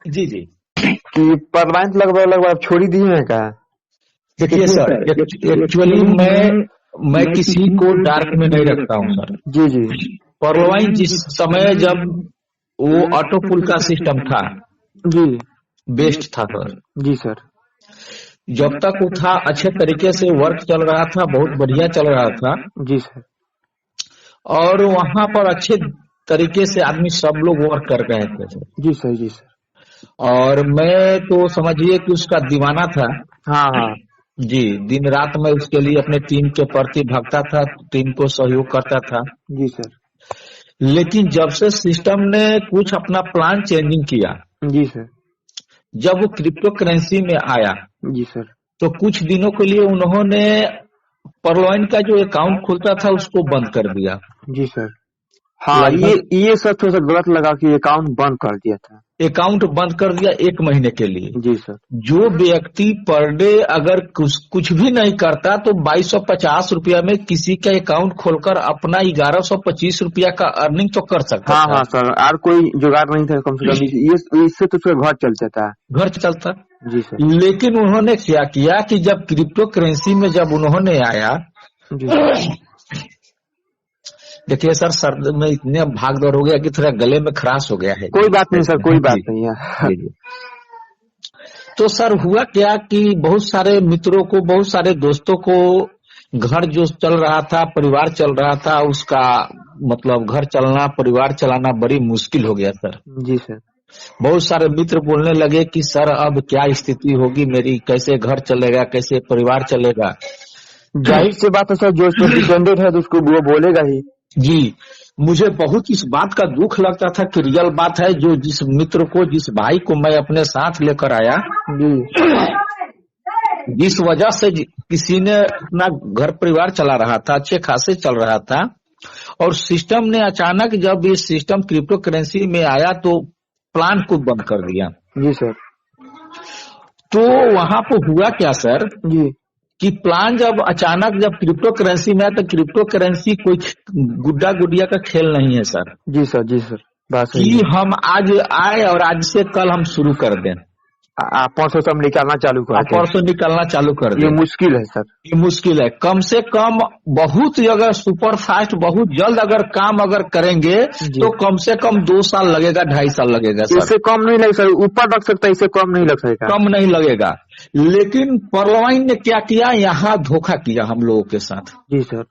जी जी। कि परमानेंट लगभग लगभग आप छोड़ ही दिए हैं क्या? देखिए सर, एक्चुअली मैं किसी को डार्क में नहीं रखता हूँ सर। जी जी परवाइन जिस समय जब वो ऑटो पुल का सिस्टम था, जी बेस्ट था सर। जी सर। जब तक वो था अच्छे तरीके से वर्क चल रहा था, बहुत बढ़िया चल रहा था, जी सर। और वहां पर अच्छे तरीके से आदमी सब लोग वर्क कर रहे थे सर। जी सर। जी सर। और मैं तो समझिए कि उसका दीवाना था। हाँ हाँ। जी, दिन रात मैं उसके लिए अपने टीम के प्रति भागता था, टीम को सहयोग करता था। जी सर। लेकिन जब से सिस्टम ने कुछ अपना प्लान चेंजिंग किया, जी सर। जब वो क्रिप्टो करेंसी में आया, जी सर। तो कुछ दिनों के लिए उन्होंने परलॉइन का जो अकाउंट खुलता था उसको बंद कर दिया। जी सर। हाँ, लगभग ये सब थोड़ा सा गलत लगा कि अकाउंट बंद कर दिया था। अकाउंट बंद कर दिया 1 महीने के लिए। जी सर। जो व्यक्ति पर डे अगर कुछ भी नहीं करता तो 2250 रुपया में किसी का अकाउंट खोलकर अपना 1125 रुपया का अर्निंग तो कर सकता हाँ था। हाँ सर, और कोई जुगाड़ नहीं था कम से कम, ये इससे तो उसका घर चल जाता है। घर चलता। जी सर। लेकिन उन्होंने क्या किया कि जब क्रिप्टो करेंसी में जब उन्होंने आया, जी सर। देखिए सर, सर्द में इतने भाग दौड़ हो गया कि थोड़ा गले में खराश हो गया है। कोई बात नहीं सर, कोई बात जी नहीं है। जी जी। तो सर हुआ क्या कि बहुत सारे मित्रों को, बहुत सारे दोस्तों को घर जो चल रहा था, परिवार चल रहा था, उसका मतलब घर चलना, परिवार चलाना बड़ी मुश्किल हो गया सर। जी सर। बहुत सारे मित्र बोलने लगे कि सर अब क्या स्थिति होगी मेरी, कैसे घर चलेगा, कैसे परिवार चलेगा। जाहिर सी बात है सर, जो तो डिपेंडेंट है तो उसको वो बोलेगा ही। जी, मुझे बहुत इस बात का दुख लगता था कि रियल बात है, जो जिस मित्र को, जिस भाई को मैं अपने साथ लेकर आया, जी जिस वजह से किसी ने अपना घर परिवार चला रहा था, अच्छे खासे चल रहा था, और सिस्टम ने अचानक जब ये सिस्टम क्रिप्टो करेंसी में आया तो प्लान को बंद कर दिया। जी सर। तो वहां पर हुआ क्या सर जी कि प्लान जब अचानक जब क्रिप्टो करेंसी में आया, तो क्रिप्टो करेंसी कोई गुड्डा गुडिया का खेल नहीं है सर, जी सर। जी सर, बात कि सही है। हम आज आए और आज से कल हम शुरू कर दें, आप 500 सब निकालना चालू कर आप दें, परसों निकलना चालू कर ये दें। मुश्किल है सर। ये मुश्किल है। कम से कम बहुत ही अगर सुपर फास्ट, बहुत जल्द अगर काम अगर करेंगे जी। तो कम से कम 2 साल लगेगा, 2.5 साल लगेगा सर। इससे कम नहीं लग सर, ऊपर लग सकता है, इससे कम नहीं लग सकेगा। कम नहीं लगेगा। लेकिन परलवाइन ने क्या किया, यहाँ धोखा किया हम लोगों के साथ। जी सर।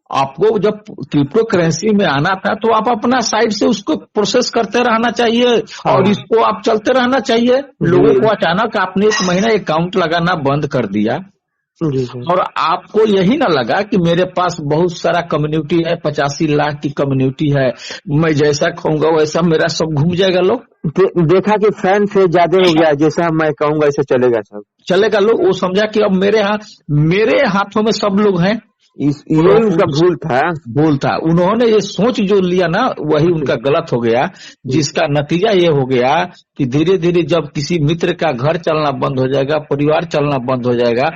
आपको जब क्रिप्टो करेंसी में आना था तो आप अपना साइड से उसको प्रोसेस करते रहना चाहिए, हाँ। और इसको आप चलते रहना चाहिए। लोगों को अचानक आपने 1 महीना अकाउंट लगाना बंद कर दिया, जी सर। और आपको यही ना लगा कि मेरे पास बहुत सारा कम्युनिटी है, 85 लाख की कम्युनिटी है, मैं जैसा कहूंगा वैसा मेरा सब घूम जाएगा। लोग देखा कि फैन से ज्यादा हो गया, जैसा मैं कहूंगा ऐसा चलेगा सब, चलेगा। लोग वो समझा कि अब मेरे हाथों में सब लोग हैं। ये उसका भूल था। उन्होंने ये सोच जो लिया ना, वही उनका गलत हो गया, जिसका नतीजा ये हो गया कि धीरे धीरे जब किसी मित्र का घर चलना बंद हो जाएगा, परिवार चलना बंद हो जाएगा,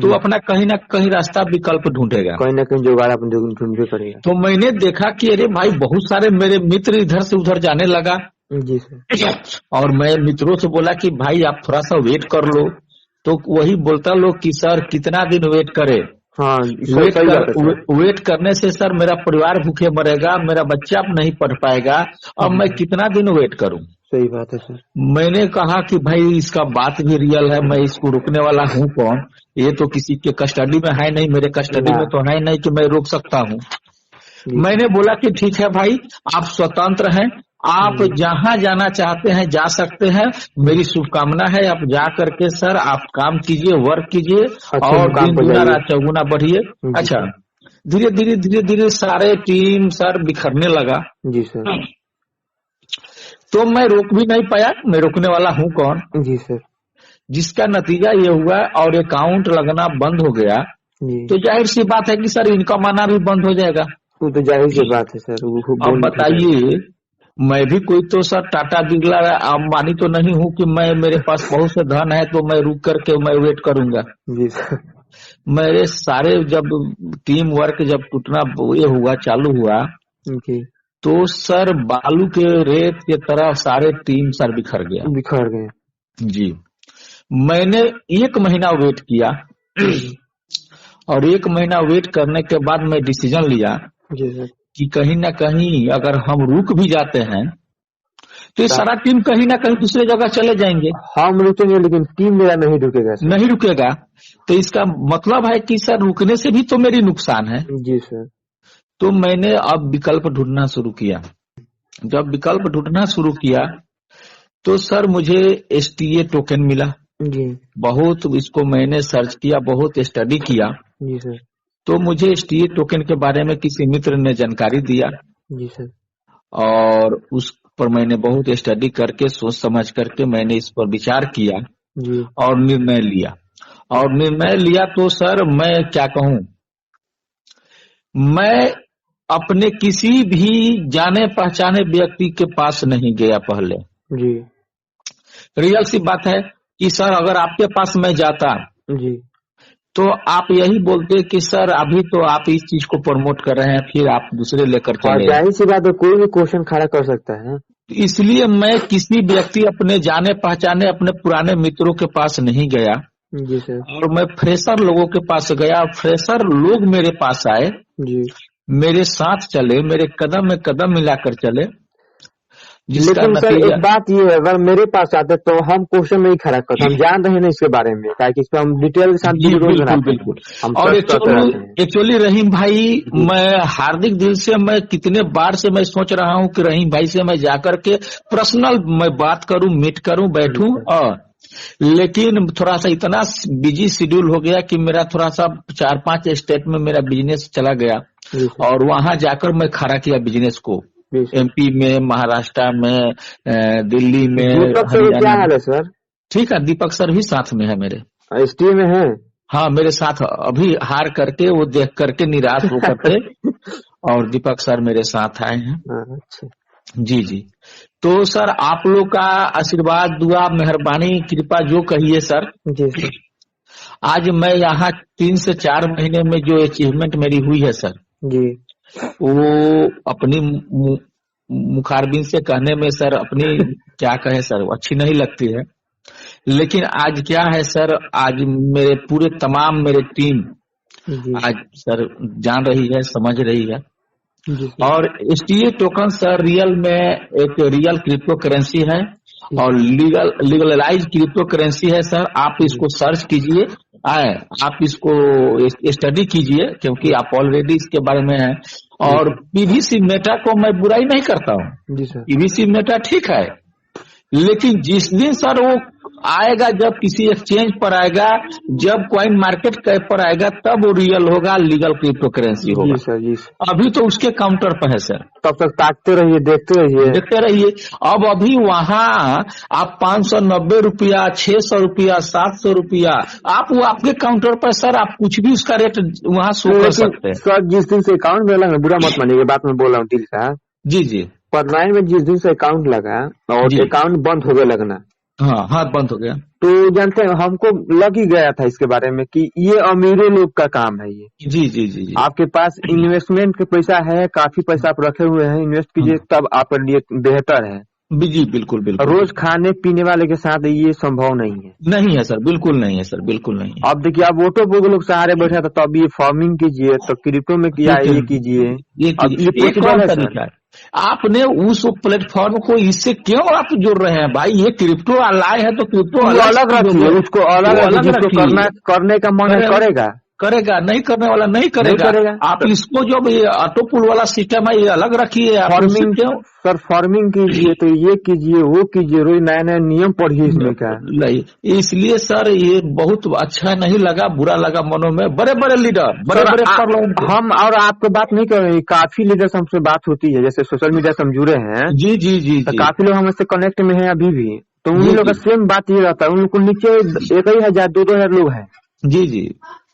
तो अपना कहीं ना कहीं रास्ता विकल्प ढूंढेगा, कहीं ना कहीं जुगाड़ अपन ढूंढ करेगा। तो मैंने देखा कि अरे भाई, बहुत सारे मेरे मित्र इधर से उधर जाने लगा। जी सर। और मैं मित्रों से बोला कि भाई आप थोड़ा सा वेट कर लो, तो वही बोलता लोग कि सर कितना दिन वेट करे। हाँ, वेट करने से सर मेरा परिवार भूखे मरेगा, मेरा बच्चा नहीं पढ़ पाएगा, अब मैं कितना दिन वेट करूं। सही बात है सर। मैंने कहा कि भाई इसका बात भी रियल है, मैं इसको रुकने वाला हूं कौन, ये तो किसी के कस्टडी में है नहीं, मेरे कस्टडी में तो है नहीं कि मैं रोक सकता हूं। मैंने बोला कि ठीक है भाई, आप स्वतंत्र हैं, आप जहां जाना चाहते हैं जा सकते हैं, मेरी शुभकामना है, आप जा करके सर आप काम कीजिए, वर्क कीजिए, और दिन दुना रात चौगुना बढ़िए। अच्छा, धीरे धीरे सारे टीम सर बिखरने लगा। जी सर। तो मैं रोक भी नहीं पाया, मैं रोकने वाला हूं कौन। जी सर। जिसका नतीजा ये हुआ और अकाउंट लगना बंद हो गया, तो जाहिर सी बात है कि सर इनकम आना भी बंद हो जाएगा। वो तो जाहिर सी बात है सर। अब बताइए, मैं भी कोई तो सर टाटा बिरला अंबानी तो नहीं हूँ कि मैं, मेरे पास बहुत से धन है तो मैं रुक करके मैं वेट करूंगा। जी सर। मेरे सारे जब टीम वर्क जब टूटना ये हुआ, चालू हुआ, तो सर बालू के रेत की तरह सारे टीम सर बिखर गया। बिखर गए। जी, मैंने 1 महीना वेट किया और 1 महीना वेट करने के बाद मैं डिसीजन लिया जी सर। कि कहीं ना कहीं अगर हम रुक भी जाते हैं तो ये सारा टीम कहीं ना कहीं दूसरे जगह चले जाएंगे। हम रुकेंगे लेकिन टीम मेरा नहीं रुकेगा सर। नहीं रुकेगा, तो इसका मतलब है कि सर रुकने से भी तो मेरी नुकसान है। जी सर। तो मैंने अब विकल्प ढूंढना शुरू किया। जब विकल्प ढूंढना शुरू किया तो सर मुझे एसटीए टोकन मिला। जी। बहुत इसको मैंने सर्च किया, बहुत स्टडी किया। जी सर। तो मुझे एसटीए टोकन के बारे में किसी मित्र ने जानकारी दिया जी सर। और उस पर मैंने बहुत स्टडी करके सोच समझ करके मैंने इस पर विचार किया जी। और निर्णय लिया। और निर्णय लिया तो सर मैं क्या कहूं, मैं अपने किसी भी जाने पहचाने व्यक्ति के पास नहीं गया पहले। जी। रियल सी बात है कि सर अगर आपके पास मैं जाता जी। तो आप यही बोलते कि सर अभी तो आप इस चीज को प्रमोट कर रहे हैं, फिर आप दूसरे लेकर और चले। जाहिर सी बात है कोई भी क्वेश्चन खड़ा कर सकता है। इसलिए मैं किसी व्यक्ति अपने जाने पहचाने अपने पुराने मित्रों के पास नहीं गया। जी सर। और मैं फ्रेशर लोगों के पास गया। फ्रेशर लोग मेरे पास आए, जी। मेरे साथ चले, मेरे कदम में कदम मिलाकर चले, जिसका लेकिन सर नतीजा एक बात ये है, अगर मेरे पास आते तो हम क्वेश्चन नहीं खड़ा करते। हम जान रहे हैं इसके बारे में, ताकि इस पर हम डिटेल के साथ जी वीडियो बिल्कुल बनाते हैं। बिल्कुल। हम और सर्च करते रहते हैं। एक्चुअली रहीम भाई, मैं हार्दिक दिल से मैं कितने बार से मैं सोच रहा हूँ कि रहीम भाई से मैं जाकर के पर्सनल मैं बात करूं, मीट करूं, बैठूं। और लेकिन थोड़ा सा इतना बिजी शेड्यूल हो गया कि मेरा थोड़ा सा 4-5 स्टेट में मेरा बिजनेस चला गया और वहां जाकर मैं खड़ा किया बिजनेस को। एमपी में, महाराष्ट्र में, दिल्ली में, दीपक सर क्या हाल है सर? ठीक है, दीपक सर भी साथ में है मेरे। एसटी में है? हाँ मेरे साथ अभी हार करके वो देख करके निराश होकर के और दीपक सर मेरे साथ आए हैं। अच्छा। जी जी। तो सर आप लोग का आशीर्वाद, दुआ, मेहरबानी, कृपा जो कहिए सर। जी सर। आज मैं यहाँ 3 से 4 महीने में जो अचीवमेंट मेरी हुई है सर, जी, वो अपनी मुखारबिन से कहने में सर, अपनी क्या कहे सर, अच्छी नहीं लगती है। लेकिन आज क्या है सर, आज मेरे पूरे तमाम मेरे टीम आज सर जान रही है, समझ रही है। और एसटीए टोकन सर रियल में एक रियल क्रिप्टो करेंसी है और लीगलाइज क्रिप्टो करेंसी है सर। आप इसको सर्च कीजिए, आप इसको स्टडी कीजिए, क्योंकि आप ऑलरेडी इसके बारे में है। और पीवीसी मेटा को मैं बुराई नहीं करता हूँ, पीवीसी मेटा ठीक है, लेकिन जिस दिन सर वो आएगा, जब किसी एक्सचेंज पर आएगा, जब कॉइन मार्केट कैप पर आएगा, तब वो रियल होगा, लीगल क्रिप्टो करेंसी होगा। जी सर, जी सर। अभी तो उसके काउंटर पर है सर। तब तक ताकते रहिए, देखते रहिए। अब अभी वहाँ आप 590 रुपया, 600 रुपया, 700 रुपया, आप वो आपके काउंटर पर सर आप कुछ भी उसका रेट वहाँ शो कर सकते हैं। सर जिस दिन से अकाउंट में लगा, बुरा मत मानिए, बात मैं बोल रहा हूँ दिल का। जी जी। पर 9 में जिस दिन से अकाउंट लगा और अकाउंट बंद हो गया लगना, हाँ बंद हो गया, तो जानते हैं हमको लग ही गया था इसके बारे में कि ये अमीरों लोग का काम है ये। जी जी जी जी। आपके पास इन्वेस्टमेंट का पैसा है, काफी पैसा आप रखे हुए हैं, इन्वेस्ट कीजिए, तब आपके लिए बेहतर है। जी बिल्कुल बिल्कुल। रोज खाने पीने वाले के साथ ये संभव नहीं है सर, बिल्कुल नहीं है सर, बिल्कुल नहीं। अब देखिए, आप ऑटो बोगो लोग सहारे बैठा था, तब ये फार्मिंग कीजिए, तो क्रिप्टो में किया ये कीजिए, ये पॉसिबल है सर। आपने उस प्लेटफॉर्म को इससे क्यों आप जोड़ रहे हैं भाई? ये क्रिप्टो लाए है तो क्रिप्टो अलग रखिए, उसको अलग करने का मन करेगा, नहीं करने वाला नहीं करेगा। आप इसको जो ये ऑटो पुल वाला सिस्टम है ये अलग रखिए। फार्मिंग क्यों सर, फार्मिंग कीजिए, तो ये कीजिए, वो कीजिए, रोज नया नया नियम पढ़िए इसमें का। नहीं, इसलिए सर ये बहुत अच्छा नहीं लगा, बुरा लगा मनों में। बड़े बड़े लीडर, बड़े हम और आपको बात नहीं कर रहे, काफी लीडर हमसे बात होती है, जैसे सोशल मीडिया से हम जुड़े हैं। जी जी जी, तो काफी लोग हमसे कनेक्ट में हैं अभी भी, तो उन लोग का सेम बात ये रहता है। उन लोग को नीचे 1,000 2,000 लोग हैं। जी जी।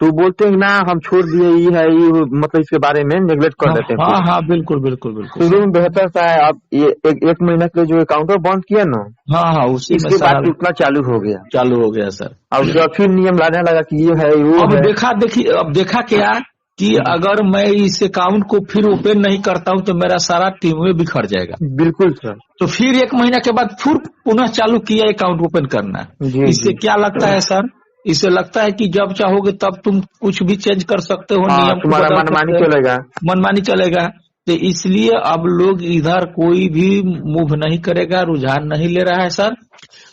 तो बोलते हैं ना हम छोड़ दिए, ये है ये, मतलब इसके बारे में नेग्लेक्ट कर देते हैं। हाँ बिल्कुल बिल्कुल बिल्कुल। शुरू में बेहतर था, आप ये एक महीना के लिए जो अकाउंट बंद किया ना, हाँ उसी इसके बाद उतना चालू हो गया सर। अब फिर नियम लाने लगा कि ये है वो। अब देखा क्या कि अगर मैं इस अकाउंट को फिर ओपन नहीं करता हूं तो मेरा सारा टीम में बिखर जाएगा। बिल्कुल सर। तो फिर 1 महीना के बाद फिर पुनः चालू किया अकाउंट ओपन करना। इससे क्या लगता है सर? इससे लगता है कि जब चाहोगे तब तुम कुछ भी चेंज कर सकते हो, नियम तुम्हारा मनमानी चलेगा, मनमानी चलेगा। तो इसलिए अब लोग इधर कोई भी मूव नहीं करेगा, रुझान नहीं ले रहा है सर।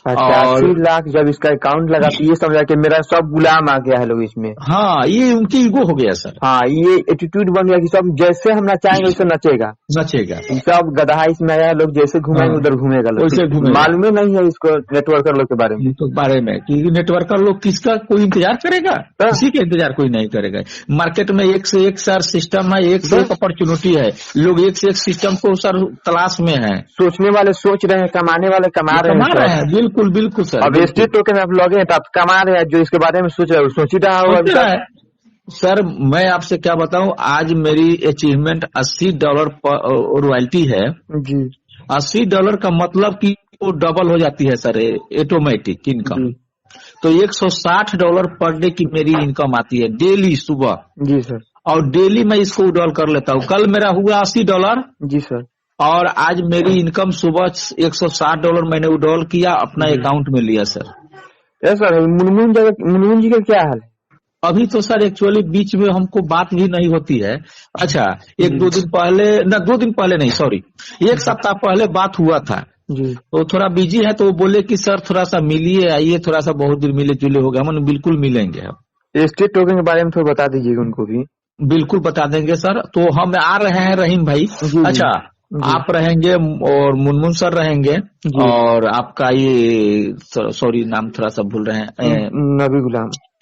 85 लाख जब इसका अकाउंट लगा तो ये समझा कि मेरा सब गुलाम आ गया है लोग इसमें। हाँ, ये उनकी ईगो हो गया सर। हाँ, ये एटीट्यूड बन गया कि सब जैसे हम नचाएंगे वैसे नचेगा। सब गधा इसमें आया, लोग जैसे घुमाएंगे उधर घूमेगा, मालूम ही नहीं है इसको नेटवर्कर लोग के बारे में कि नेटवर्कर लोग किसका कोई इंतजार करेगा, किसी का इंतजार कोई नहीं करेगा। मार्केट में एक से एक सर सिस्टम है, एक से एक अपॉर्चुनिटी है, लोग एक से एक सिस्टम को सर तलाश में है। सोचने वाले सोच रहे हैं, कमाने वाले कमा रहे हैं। बिल्कुल सर। अब स्टेट टोकन आप लॉग इन तो आप कमा रहे हैं, जो इसके बारे में सोच रहे हो सोच ही रहा होगा सर। मैं आपसे क्या बताऊं, आज मेरी अचीवमेंट $80 रॉयल्टी है जी। $80 का मतलब कि वो डबल हो जाती है सर ऑटोमेटिक इनकम। तो $160 पर डे की मेरी इनकम आती है डेली सुबह। जी सर। और डेली मैं इसको विड्रॉल कर लेता हूँ। कल मेरा हुआ $80। जी सर। और आज मेरी इनकम सुबह $160 मैंने विड्रॉल किया, अपना अकाउंट में लिया सर। सर मुनमुन जी का क्या हाल है? अभी तो सर एक्चुअली बीच में हमको बात भी नहीं होती है। अच्छा, 1-2 दिन पहले, न 2 दिन पहले नहीं, सॉरी 1 सप्ताह पहले बात हुआ था जी। तो थोड़ा बिजी है, तो वो बोले कि सर थोड़ा सा मिलिए, आइए, थोड़ा सा बहुत दिन मिले जुले हो गए। हम बिल्कुल मिलेंगे। अब स्टेट टोकन के बारे में थोड़ा बता दीजिएगा उनको भी। बिल्कुल बता देंगे सर। तो हम आ रहे हैं रहीम भाई। अच्छा, आप रहेंगे और मुनमुन सर रहेंगे और आपका ये सॉरी नाम थोड़ा सा भूल रहे हैं,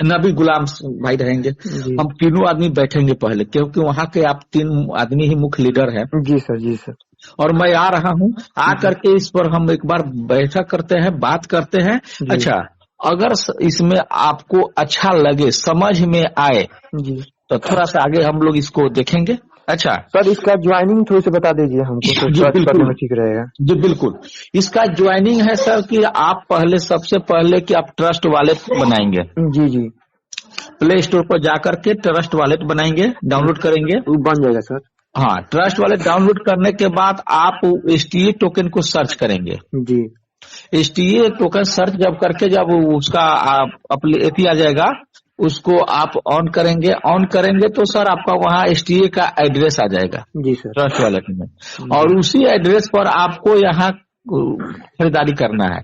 नबी गुलाम भाई रहेंगे। हम तीनों आदमी बैठेंगे पहले, क्योंकि वहाँ के आप 3 आदमी ही मुख्य लीडर हैं। जी सर। जी सर। और मैं आ रहा हूँ, आ करके इस पर हम एक बार बैठक करते हैं, बात करते हैं। अच्छा, अगर इसमें आपको अच्छा लगे, समझ में आए जी, तो थोड़ा सा आगे हम लोग इसको देखेंगे। अच्छा सर, इसका ज्वाइनिंग थोड़ी से बता दीजिए हमको, तो बिल्कुल ठीक रहेगा। जी बिल्कुल। इसका ज्वाइनिंग है सर कि आप पहले, सबसे पहले कि आप ट्रस्ट वॉलेट बनाएंगे। जी। प्ले स्टोर पर जाकर के ट्रस्ट वॉलेट बनाएंगे, डाउनलोड करेंगे, बन जाएगा सर। हाँ, ट्रस्ट वॉलेट डाउनलोड करने के बाद आप STA टोकन को सर्च करेंगे जी। STA टोकन सर्च जब करके, जब उसका आ जाएगा, उसको आप ऑन करेंगे तो सर आपका वहाँ STA का एड्रेस आ जाएगा जी सर, ट्रस्ट वॉलेट में। और उसी एड्रेस पर आपको यहाँ खरीदारी करना है।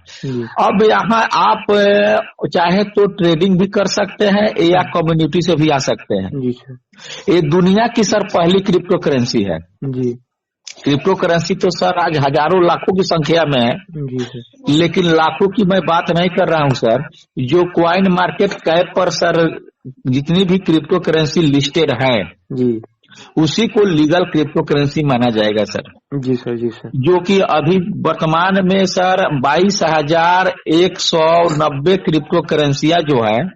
अब यहाँ आप चाहे तो ट्रेडिंग भी कर सकते हैं या कम्युनिटी से भी आ सकते हैं। जी सर। ये दुनिया की सर पहली क्रिप्टो करेंसी है जी। क्रिप्टो करेंसी तो सर आज हजारों लाखों की संख्या में है जी सर, लेकिन लाखों की मैं बात नहीं कर रहा हूँ सर। जो कॉइन मार्केट कैप पर सर जितनी भी क्रिप्टो करेंसी लिस्टेड है जी, उसी को लीगल क्रिप्टो करेंसी माना जाएगा सर। जी सर। जी सर। जो कि अभी वर्तमान में सर 22,190 क्रिप्टो करेंसियां जो है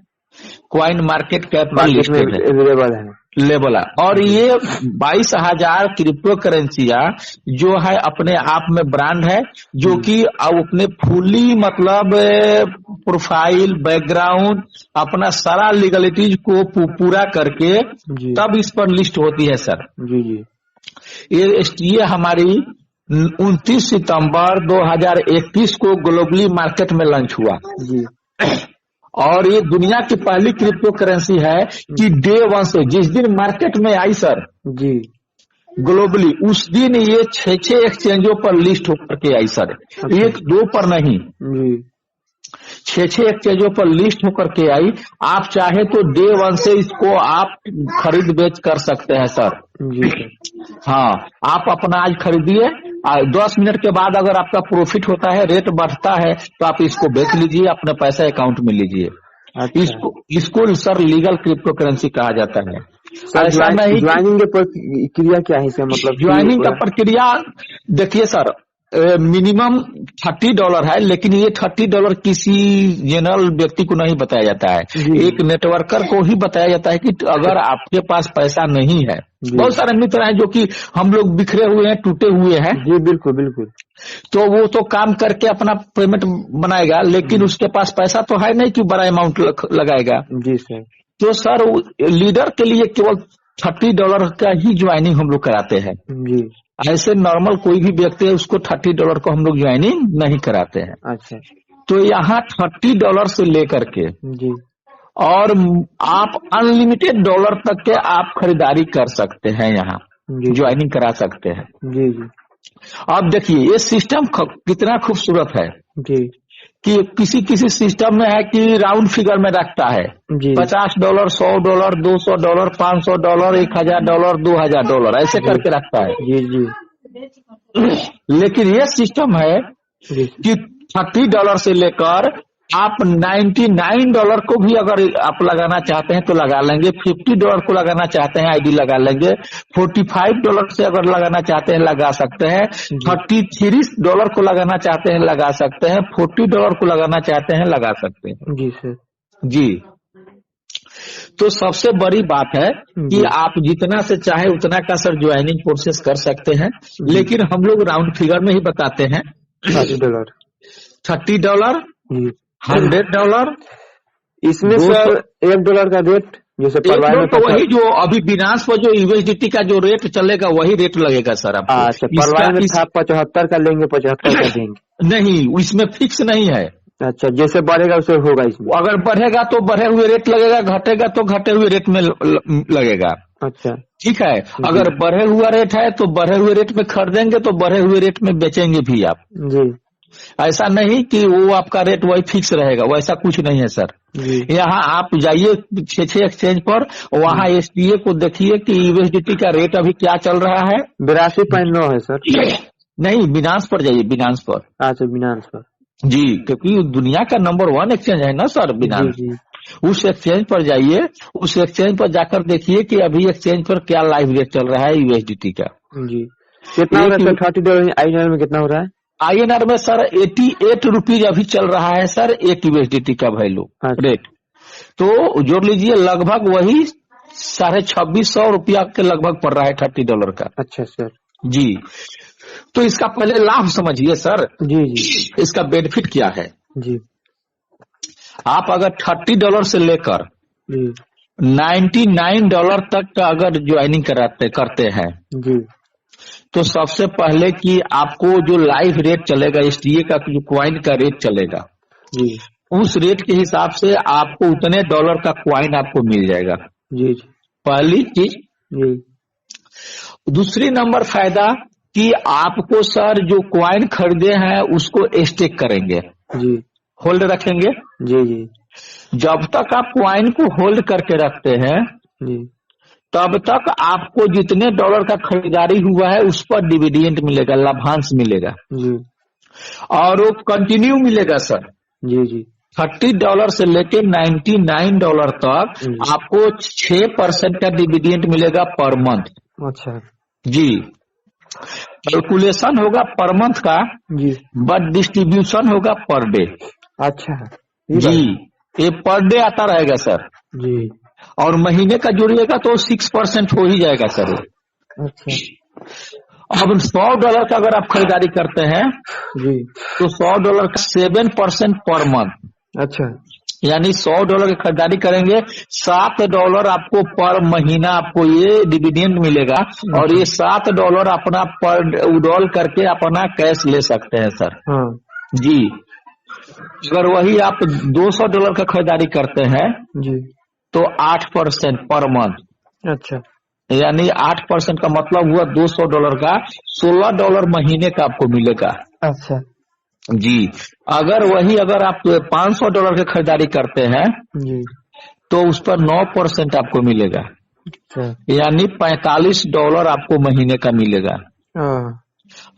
कॉइन मार्केट कैप पर लिस्टेड है, लेवल है। और ये 22,000 क्रिप्टो करेंसियां जो है अपने आप में ब्रांड है, जो कि अपने फुली मतलब प्रोफाइल, बैकग्राउंड, अपना सारा लीगलिटीज को पूरा करके तब इस पर लिस्ट होती है सर। जी जी। ये हमारी 29 सितंबर 2021 को ग्लोबली मार्केट में लॉन्च हुआ जी। और ये दुनिया की पहली क्रिप्टो करेंसी है कि डे 1 से जिस दिन मार्केट में आई सर जी ग्लोबली, उस दिन ये 6 एक्सचेंजों पर लिस्ट होकर के आई सर। 1-2 पर नहीं जी, 6 एक्सचेंजों पर लिस्ट होकर के आई। आप चाहे तो डे 1 से इसको आप खरीद बेच कर सकते हैं सर। जी हाँ, आप अपना आज खरीदिए, 10 मिनट के बाद अगर आपका प्रॉफिट होता है, रेट बढ़ता है तो आप इसको बेच लीजिए, अपने पैसा अकाउंट में लीजिए। अच्छा। इसको सर लीगल क्रिप्टो करेंसी कहा जाता है। ज्वाइनिंग की प्रक्रिया क्या है इसका मतलब? ज्वाइनिंग का प्रक्रिया देखिए सर, मिनिमम $30 है, लेकिन ये $30 किसी जनरल व्यक्ति को नहीं बताया जाता है। एक नेटवर्कर को ही बताया जाता है कि अगर आपके पास पैसा नहीं है, बहुत सारे मित्र हैं जो कि हम लोग बिखरे हुए हैं, टूटे हुए हैं। जी बिल्कुल बिल्कुल। तो वो तो काम करके अपना पेमेंट बनाएगा, लेकिन उसके पास पैसा तो है नहीं कि बड़ा अमाउंट लगाएगा। जी सर। तो सर लीडर के लिए केवल $30 का ही ज्वाइनिंग हम लोग कराते हैं जी। ऐसे नॉर्मल कोई भी व्यक्ति है उसको $30 को हम लोग ज्वाइनिंग नहीं कराते हैं। अच्छा। तो यहाँ $30 से लेकर के जी और आप अनलिमिटेड डॉलर तक के आप खरीदारी कर सकते हैं, यहाँ ज्वाइनिंग करा सकते हैं। जी जी। अब देखिए ये सिस्टम कितना खूबसूरत है जी कि किसी किसी सिस्टम में है कि राउंड फिगर में रखता है $50, $100, $200, $500, $1000, $2000 ऐसे करके रखता है। जी जी। लेकिन ये सिस्टम है कि $30 से लेकर आप $99 को भी अगर आप लगाना चाहते हैं तो लगा लेंगे, $50 को लगाना चाहते हैं आईडी लगा लेंगे, $45 से अगर लगाना चाहते हैं लगा सकते हैं, $33 को लगाना चाहते हैं लगा सकते हैं, $40 को लगाना चाहते हैं लगा सकते हैं। जी सर जी। तो सबसे बड़ी बात है कि आप जितना से चाहे उतना का सर ज्वाइनिंग प्रोसेस कर सकते हैं, लेकिन हम लोग राउंड फिगर में ही बताते हैं। $30, $100 इसमें सर $1 का रेट जैसे तो वही जो अभी बिनास पर जो यूएसडीटी का जो रेट चलेगा वही रेट लगेगा सर आपको। अच्छा, परवान में था 75 का लेंगे 75 का देंगे नहीं, इसमें फिक्स नहीं है। अच्छा, जैसे बढ़ेगा उसे होगा इसमें। अगर बढ़ेगा तो बढ़े हुए रेट लगेगा, घटेगा तो घटे हुए रेट में लगेगा। अच्छा ठीक है, अगर बढ़े हुआ रेट है तो बढ़े हुए रेट में खरीदेंगे तो बढ़े हुए रेट में बेचेंगे भी आप जी। ऐसा नहीं कि वो आपका रेट वही फिक्स रहेगा, वैसा कुछ नहीं है सर। यहाँ आप जाइए 6 एक्सचेंज पर, वहाँ एसटीए को देखिए कि यूएसडीटी का रेट अभी क्या चल रहा है। 82.9 है सर। नहीं, बिनांस पर जाइए, बिनांस पर। अच्छा, बिनांस पर जी, क्योंकि दुनिया का नंबर 1 एक्सचेंज है ना सर बिनांस। उस एक्सचेंज पर जाइए, उस एक्सचेंज पर जाकर देखिए कि अभी एक्सचेंज पर क्या लाइव रेट चल रहा है यूएसडीटी का। जी, कितना हो रहा है $30 आईएनआर में कितना हो रहा है? आईएनआर में सर 88 रुपीज अभी चल रहा है सर, एक यूएसडीटी का वैल्यू रेट। तो जोड़ लीजिए लगभग वही $2650 के लगभग पड़ रहा है $30 का। अच्छा सर जी। तो इसका पहले लाभ समझिए सर। जी जी। इसका बेनिफिट क्या है जी। आप अगर $30 से लेकर $99 तक का अगर ज्वाइनिंग करते हैं जी, तो सबसे पहले कि आपको जो लाइव रेट चलेगा, एसटीए का जो क्वाइन का रेट चलेगा जी, उस रेट के हिसाब से आपको उतने डॉलर का क्वाइन आपको मिल जाएगा। जी पहली चीज। जी। दूसरी नंबर फायदा कि आपको सर जो क्वाइन खरीदे हैं उसको स्टेक करेंगे जी, होल्ड रखेंगे जी जी। जब तक आप क्वाइन को होल्ड करके रखते हैं जी, तब तक आपको जितने डॉलर का खरीदारी हुआ है उस पर डिविडेंड मिलेगा, लाभांश मिलेगा जी, और वो कंटिन्यू मिलेगा सर। जी जी। $30 से लेके $99 तक आपको 6% का डिविडेंड मिलेगा पर मंथ। अच्छा जी। कैलकुलेशन होगा पर मंथ का जी, बट डिस्ट्रीब्यूशन होगा पर डे। अच्छा जी, ये पर डे आता रहेगा सर जी। और महीने का जोड़िएगा तो 6% हो ही जाएगा सर। अच्छा। अब $100 का अगर आप खरीदारी करते हैं जी तो $100 का 7% पर मंथ। अच्छा, यानी $100 की खरीदारी करेंगे $7 आपको पर महीना आपको ये डिविडेंड मिलेगा और ये $7 अपना पर विड्रॉल करके अपना कैश ले सकते हैं सर। हाँ जी। अगर वही आप $200 का खरीदारी करते हैं जी तो 8% पर मंथ। अच्छा, यानी 8% का मतलब हुआ $200 का $16 महीने का आपको मिलेगा। अच्छा जी। अगर आप $500 की खरीदारी करते हैं जी तो उस पर 9% आपको मिलेगा। अच्छा, यानी $45 आपको महीने का मिलेगा।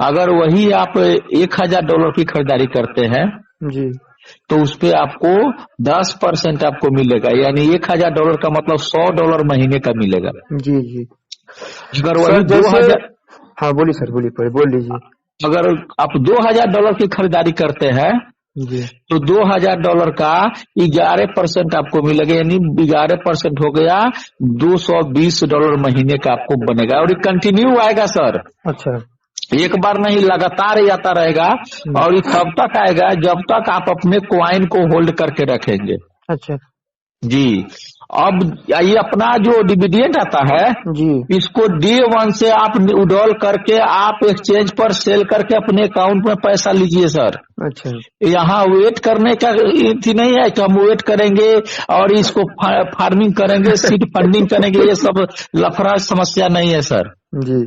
अगर वही आप $1000 की खरीदारी करते हैं जी तो उस पे आपको 10% आपको मिलेगा, यानी $1000 का मतलब $100 महीने का मिलेगा। जी जी। अगर वही 2000, हाँ बोलिए सर, बोल लीजिए। अगर आप $2000 की खरीदारी करते हैं जी तो $2000 का 11% आपको मिलेगा, यानी 11% हो गया $220 महीने का आपको बनेगा और ये कंटिन्यू आएगा सर। अच्छा, एक बार नहीं, लगातार ही आता रहेगा और ये तब तक आएगा जब तक आप अपने क्वाइन को होल्ड करके रखेंगे। अच्छा जी। अब ये अपना जो डिविडेंड आता है जी, इसको D1 से आप विड्रॉल करके आप एक्सचेंज पर सेल करके अपने अकाउंट में पैसा लीजिए सर। अच्छा, यहाँ वेट करने का थी नहीं है कि हम वेट करेंगे और इसको फार्मिंग करेंगे, सीड फंडिंग करेंगे, ये सब लफड़ा समस्या नहीं है सर जी।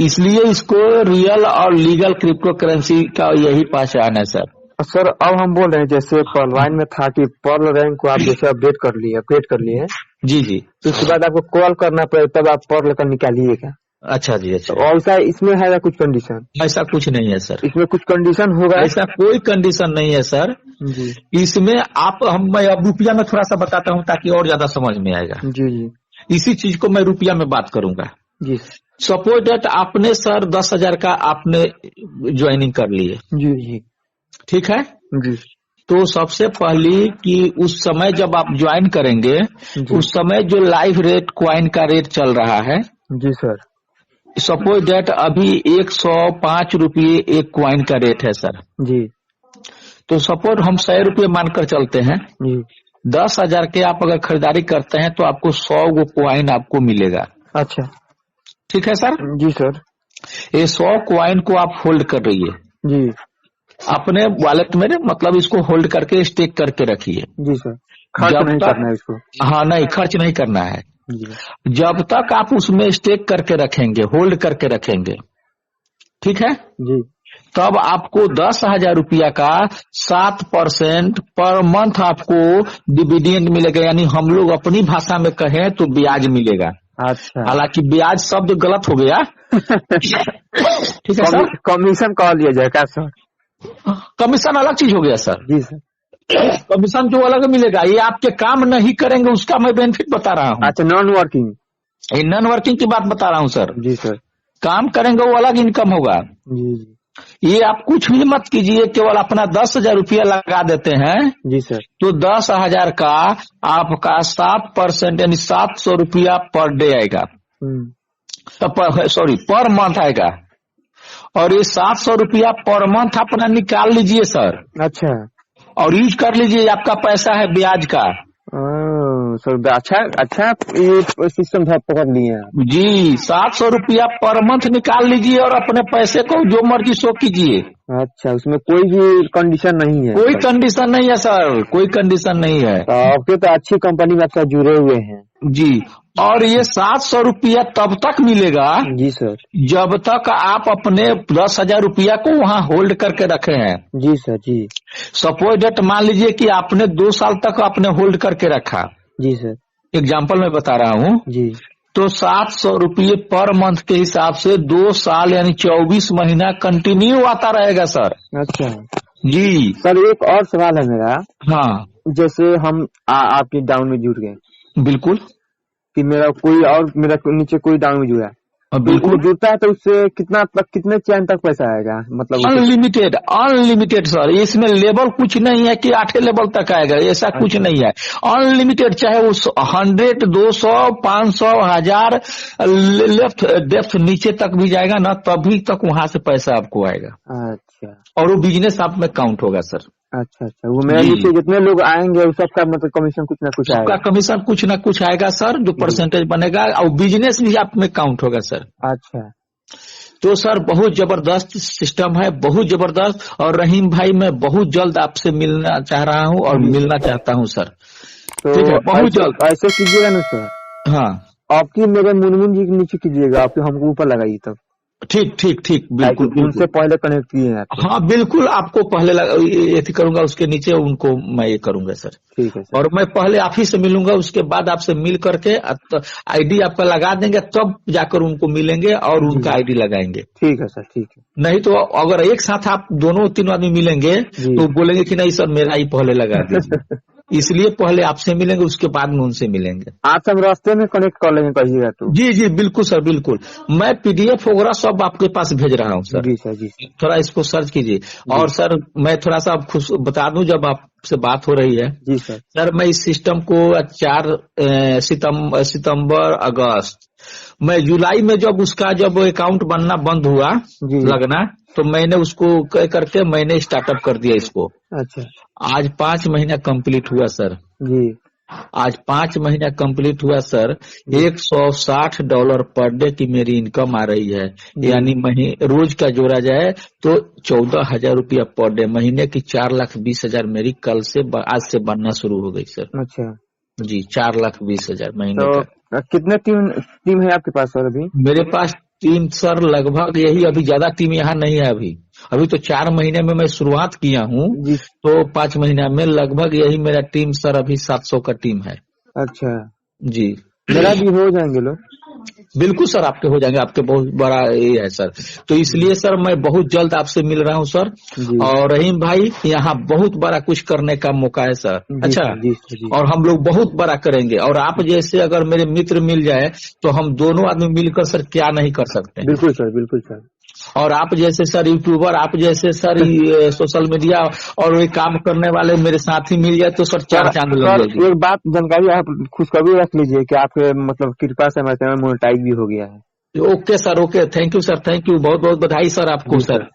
इसलिए इसको रियल और लीगल क्रिप्टो करेंसी का यही पहचान है सर। सर अब हम बोल रहे हैं जैसे पर्ल में था कि पर्ल रैंक को आप जैसे अपडेट कर लिए जी जी, तो उसके बाद आपको कॉल करना पड़े तब आप पर्ल का निकालिएगा। अच्छा जी, अच्छा। और ऐसा इसमें है या कुछ कंडीशन? ऐसा कुछ नहीं है सर, इसमें कुछ कंडीशन होगा? ऐसा कोई कंडीशन नहीं है सर जी। इसमें मैं अब रुपया में थोड़ा सा बताता हूँ ताकि और ज्यादा समझ में आएगा। जी जी, इसी चीज को मैं रुपया में बात करूंगा जी। सपोज दैट आपने सर 10,000 का आपने ज्वाइनिंग कर लिए। जी जी, ठीक है जी। तो सबसे पहली कि उस समय जब आप ज्वाइन करेंगे उस समय जो लाइव रेट क्वाइन का रेट चल रहा है। जी सर। सपोज दैट अभी 105 रुपये एक क्वाइन का रेट है सर जी। तो सपोज हम 100 रुपये मानकर चलते हैं जी। 10,000 के आप अगर खरीदारी करते हैं तो आपको 100 गो क्वाइन आपको मिलेगा। अच्छा, ठीक है सर। जी सर। ये 100 क्वाइन को आप होल्ड कर रहिए जी, अपने वॉलेट में, मतलब इसको होल्ड करके स्टेक करके रखिए। जी सर। खर्च नहीं करना है इसको? हाँ नहीं, खर्च नहीं करना है। जी। जब तक आप उसमें स्टेक करके रखेंगे, होल्ड करके रखेंगे, ठीक है जी, तब आपको 10,000 रुपया का 7% पर मंथ आपको डिविडेंड मिलेगा, यानी हम लोग अपनी भाषा में कहें तो ब्याज मिलेगा। अच्छा, हालांकि ब्याज शब्द गलत हो गया ठीक है सर। कमीशन कह लिया जाए क्या सर? कमीशन अलग चीज हो गया सर। जी सर। कमीशन जो अलग मिलेगा ये आपके काम नहीं करेंगे उसका मैं बेनिफिट बता रहा हूँ। अच्छा, नॉन वर्किंग? ये नॉन वर्किंग की बात बता रहा हूँ सर। जी सर। काम करेंगे वो अलग इनकम होगा। जी जी, ये आप कुछ भी मत कीजिए, केवल अपना 10,000 रुपया लगा देते हैं। जी सर। तो 10,000 का आपका 7% यानी 700 रुपया पर डे आएगा, सॉरी पर मंथ आएगा। और ये 700 रुपया पर मंथ अपना निकाल लीजिए सर। अच्छा, और यूज कर लीजिए, आपका पैसा है ब्याज का। सर अच्छा ये सिस्टम पकड़ लिए जी। 700 रुपया पर मंथ निकाल लीजिए और अपने पैसे को जो मर्जी शो कीजिए। अच्छा, उसमें कोई भी कंडीशन नहीं है? कोई कंडीशन नहीं है सर, कोई कंडीशन नहीं है। आपके तो अच्छी कंपनी में आप साथ जुड़े हुए हैं। जी। और ये 700 रुपया तब तक मिलेगा जी सर जब तक आप अपने 10,000 रुपया को वहाँ होल्ड करके रखे हैं। जी सर। जी। सपोज डेट मान लीजिए कि आपने 2 साल तक आपने होल्ड करके रखा। जी सर। एग्जाम्पल मैं बता रहा हूँ। जी। तो 700 रुपये पर मंथ के हिसाब से 2 साल यानी 24 महीना कंटिन्यू आता रहेगा सर। अच्छा जी सर, एक और सवाल है मेरा। हाँ, जैसे हम आपके डाउन में जुड़ गए, बिल्कुल, कि मेरा नीचे कोई डाउन में जुड़ा, बिल्कुल जुड़ता है तो उससे कितने चैन तक पैसा आएगा? मतलब अनलिमिटेड, अनलिमिटेड सर। इसमें लेवल कुछ नहीं है कि 8 लेवल तक आएगा, ऐसा कुछ नहीं है। अनलिमिटेड, चाहे वो 100, 200, 500, 1000 लेफ्ट डेप्थ नीचे तक भी जाएगा ना, तभी तक वहां से पैसा आपको आएगा। अच्छा, और वो बिजनेस आप में काउंट होगा सर। अच्छा अच्छा, वो मेरे नीचे जितने लोग आएंगे उस सबका मतलब कमीशन कुछ ना कुछ आएगा? सबका कमीशन कुछ ना कुछ आएगा सर, जो परसेंटेज बनेगा, और बिजनेस भी आप में काउंट होगा सर। अच्छा, तो सर बहुत जबरदस्त सिस्टम है, बहुत जबरदस्त। और रहीम भाई मैं बहुत जल्द आपसे मिलना चाह रहा हूँ और मिलना चाहता हूँ सर। तो ठीक है, बहुत जल्द ऐसे कीजिएगा ना सर। हाँ, आपकी मेरे मुनमुन जी के नीचे कीजिएगा, आपके हमको ऊपर लगाइए तब। ठीक ठीक ठीक, बिल्कुल, उनसे पहले कनेक्ट किए हैं। हाँ बिल्कुल, आपको पहले ये करूंगा, उसके नीचे उनको मैं ये करूंगा सर। ठीक है सर। और मैं पहले आप ही से मिलूंगा, उसके बाद आपसे मिल करके आईडी आपका लगा देंगे, तब जाकर उनको मिलेंगे और उनका आईडी लगाएंगे। ठीक है सर, ठीक है। नहीं तो अगर एक साथ आप दोनों 3 आदमी मिलेंगे तो बोलेंगे कि नहीं सर मेरा ही पहले लगा दीजिए। इसलिए पहले आपसे मिलेंगे, उसके बाद में उनसे मिलेंगे। आज हम रास्ते में कनेक्ट कर लेंगे कहिएगा तो। जी जी बिल्कुल सर, बिल्कुल। मैं पीडीएफ वगैरह सब आपके पास भेज रहा हूँ सर। जी सर, जी। थोड़ा इसको सर्च कीजिए। और सर मैं थोड़ा सा खुश बता दूं, जब आपसे बात हो रही है जी सर, मैं इस सिस्टम को 4 सितंबर अगस्त, मैं जुलाई में जब अकाउंट बनना बंद हुआ लगना, तो मैंने उसको करके मैंने स्टार्टअप कर दिया इसको। अच्छा, आज 5 महीना कंप्लीट हुआ सर। जी। आज 5 महीना कंप्लीट हुआ सर, $160 पर डे की मेरी इनकम आ रही है। यानी रोज का जोड़ा जाए तो 14,000 रुपया पर डे, महीने की 4,20,000 मेरी कल से आज से बनना शुरू हो गई सर। अच्छा जी, 4,20,000 महीने का। कितने टीम है आपके पास सर अभी? मेरे पास टीम सर लगभग यही, अभी ज्यादा टीम यहाँ नहीं है। अभी तो 4 महीने में मैं शुरुआत किया हूँ, तो 5 महीना में लगभग यही मेरा टीम सर अभी 700 का टीम है। अच्छा जी, मेरा भी हो जाएंगे लोग। बिल्कुल सर, आपके हो जाएंगे, आपके बहुत बड़ा ये है सर। तो इसलिए सर मैं बहुत जल्द आपसे मिल रहा हूँ सर। और रहीम भाई, यहाँ बहुत बड़ा कुछ करने का मौका है सर। अच्छा जी। और हम लोग बहुत बड़ा करेंगे, और आप जैसे अगर मेरे मित्र मिल जाए तो हम दोनों आदमी मिलकर सर क्या नहीं कर सकते। बिल्कुल सर, बिल्कुल सर। और आप जैसे सर यूट्यूबर, आप जैसे सर सोशल मीडिया और ये काम करने वाले मेरे साथी मिल जाए तो सर 4 चांद लग जाएगी। एक बात जानकारी आप खुशखबरी रख लीजिए कि आपके मतलब कृपा से हमारे चैनल मोनेटाइज भी हो गया है। Okay sir, okay, thank you sir, thank you, बहुत बहुत बधाई सर आपको सर।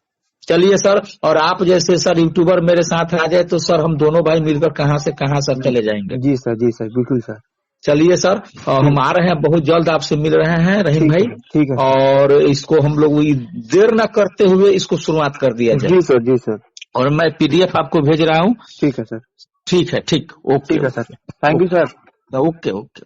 चलिए सर, और आप जैसे सर यूट्यूबर मेरे साथ आ जाए तो सर हम दोनों भाई मिलकर कहाँ से कहाँ सर चले जाएंगे। जी सर, जी सर, बिल्कुल सर। चलिए सर, हम आ रहे हैं, बहुत जल्द आपसे मिल रहे हैं रहीम भाई। ठीक है। और इसको हम लोग देर न करते हुए इसको शुरुआत कर दिया जाए। जी सर, जी सर। और मैं PDF आपको भेज रहा हूँ। ठीक है सर। ठीक है, ठीक, ओके। ठीक है sir, thank you sir. Okay okay.